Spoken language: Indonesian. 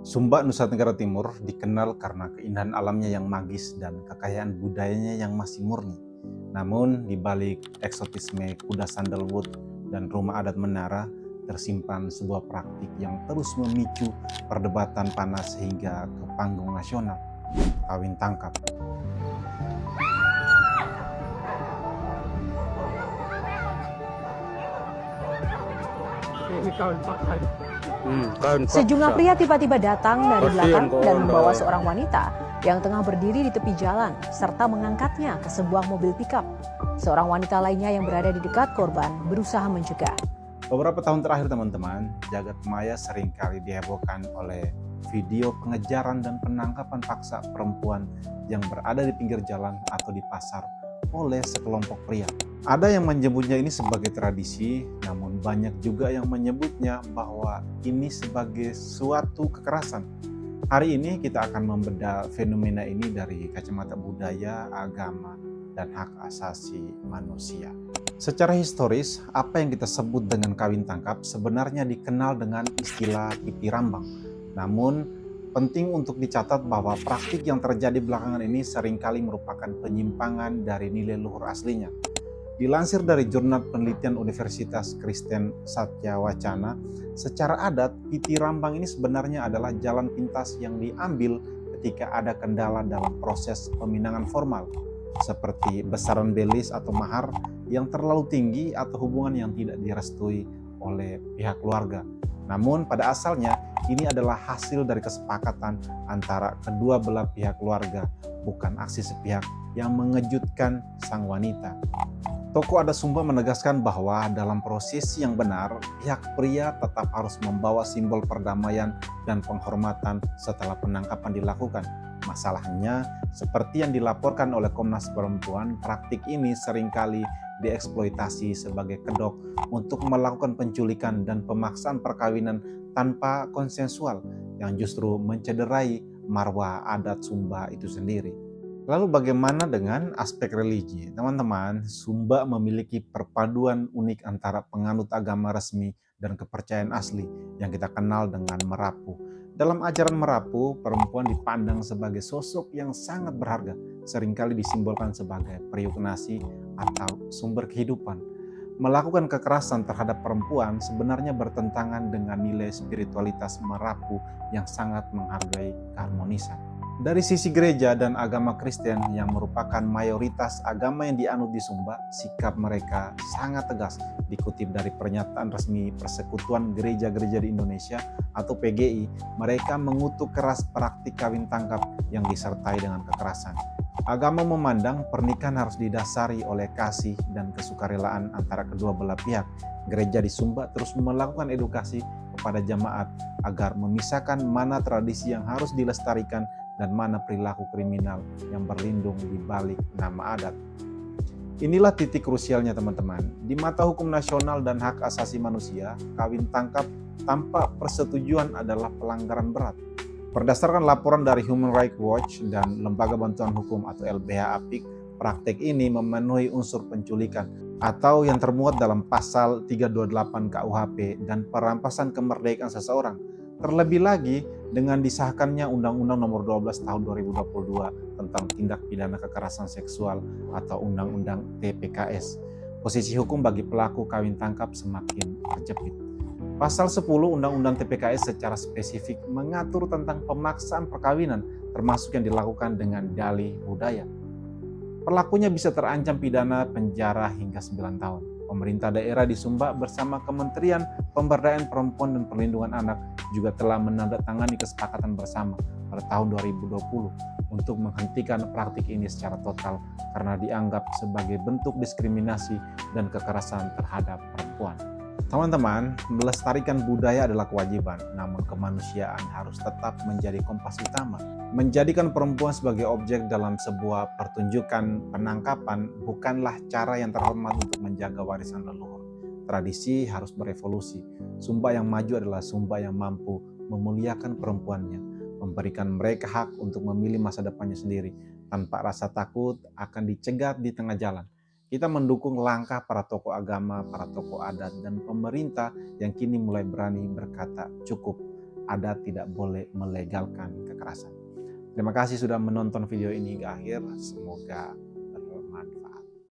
Sumba, Nusa Tenggara Timur dikenal karena keindahan alamnya yang magis dan kekayaan budayanya yang masih murni. Namun, di balik eksotisme kuda sandalwood dan rumah adat menara, tersimpan sebuah praktik yang terus memicu perdebatan panas hingga ke panggung nasional, kawin tangkap. Ini kawin paksa. Kawin Sejumlah paksa. pria tiba-tiba datang dari Kasihan belakang dan kau, membawa Anda. seorang wanita yang tengah berdiri di tepi jalan serta mengangkatnya ke sebuah mobil pickup. Seorang wanita lainnya yang berada di dekat korban berusaha mencegah. Beberapa tahun terakhir teman-teman, jagat maya seringkali dihebohkan oleh video pengejaran dan penangkapan paksa perempuan yang berada di pinggir jalan atau di pasar oleh sekelompok pria. Ada yang menyebutnya ini sebagai tradisi, namun banyak juga yang menyebutnya bahwa ini sebagai suatu kekerasan. Hari ini kita akan membedah fenomena ini dari kacamata budaya, agama, dan hak asasi manusia. Secara historis, apa yang kita sebut dengan kawin tangkap sebenarnya dikenal dengan istilah piti rambang. Namun, penting untuk dicatat bahwa praktik yang terjadi belakangan ini seringkali merupakan penyimpangan dari nilai luhur aslinya. Dilansir dari Jurnal Penelitian Universitas Kristen Satya Wacana, secara adat, piti rambang ini sebenarnya adalah jalan pintas yang diambil ketika ada kendala dalam proses peminangan formal, seperti besaran belis atau mahar yang terlalu tinggi atau hubungan yang tidak direstui oleh pihak keluarga. Namun pada asalnya ini adalah hasil dari kesepakatan antara kedua belah pihak keluarga, bukan aksi sepihak yang mengejutkan sang wanita. Tokoh adat Sumba menegaskan bahwa dalam prosesi yang benar, pihak pria tetap harus membawa simbol perdamaian dan penghormatan setelah penangkapan dilakukan. Masalahnya, seperti yang dilaporkan oleh Komnas Perempuan, praktik ini seringkali dieksploitasi sebagai kedok untuk melakukan penculikan dan pemaksaan perkawinan tanpa konsensual yang justru mencederai marwah adat Sumba itu sendiri. Lalu bagaimana dengan aspek religi? Teman-teman, Sumba memiliki perpaduan unik antara penganut agama resmi dan kepercayaan asli yang kita kenal dengan Merapu. Dalam ajaran Merapu, perempuan dipandang sebagai sosok yang sangat berharga, seringkali disimbolkan sebagai periuk nasi atau sumber kehidupan. Melakukan kekerasan terhadap perempuan sebenarnya bertentangan dengan nilai spiritualitas Merapu yang sangat menghargai keharmonisan. Dari sisi gereja dan agama Kristen yang merupakan mayoritas agama yang dianut di Sumba, sikap mereka sangat tegas. Dikutip dari pernyataan resmi Persekutuan Gereja-Gereja di Indonesia atau PGI, mereka mengutuk keras praktik kawin tangkap yang disertai dengan kekerasan. Agama memandang pernikahan harus didasari oleh kasih dan kesukarelaan antara kedua belah pihak. Gereja di Sumba terus melakukan edukasi kepada jemaat agar memisahkan mana tradisi yang harus dilestarikan dan mana perilaku kriminal yang berlindung di balik nama adat. Inilah titik krusialnya teman-teman. Di mata hukum nasional dan hak asasi manusia, kawin tangkap tanpa persetujuan adalah pelanggaran berat. Berdasarkan laporan dari Human Rights Watch dan Lembaga Bantuan Hukum atau LBH APIK, praktek ini memenuhi unsur penculikan atau yang termuat dalam pasal 328 KUHP dan perampasan kemerdekaan seseorang. Terlebih lagi dengan disahkannya Undang-Undang Nomor 12 Tahun 2022 tentang tindak pidana kekerasan seksual atau Undang-Undang TPKS. Posisi hukum bagi pelaku kawin tangkap semakin terjepit. Pasal 10 Undang-Undang TPKS secara spesifik mengatur tentang pemaksaan perkawinan termasuk yang dilakukan dengan dalih budaya. Pelakunya bisa terancam pidana penjara hingga 9 tahun. Pemerintah daerah di Sumba bersama Kementerian Pemberdayaan Perempuan dan Perlindungan Anak juga telah menandatangani kesepakatan bersama pada tahun 2020 untuk menghentikan praktik ini secara total karena dianggap sebagai bentuk diskriminasi dan kekerasan terhadap perempuan. Teman-teman, melestarikan budaya adalah kewajiban, namun kemanusiaan harus tetap menjadi kompas utama. Menjadikan perempuan sebagai objek dalam sebuah pertunjukan penangkapan bukanlah cara yang terhormat untuk menjaga warisan leluhur. Tradisi harus berevolusi. Sumba yang maju adalah Sumba yang mampu memuliakan perempuannya, memberikan mereka hak untuk memilih masa depannya sendiri, tanpa rasa takut akan dicegat di tengah jalan. Kita mendukung langkah para tokoh agama, para tokoh adat, dan pemerintah yang kini mulai berani berkata cukup. adat tidak boleh melegalkan kekerasan. Terima kasih sudah menonton video ini hingga akhir. Semoga bermanfaat.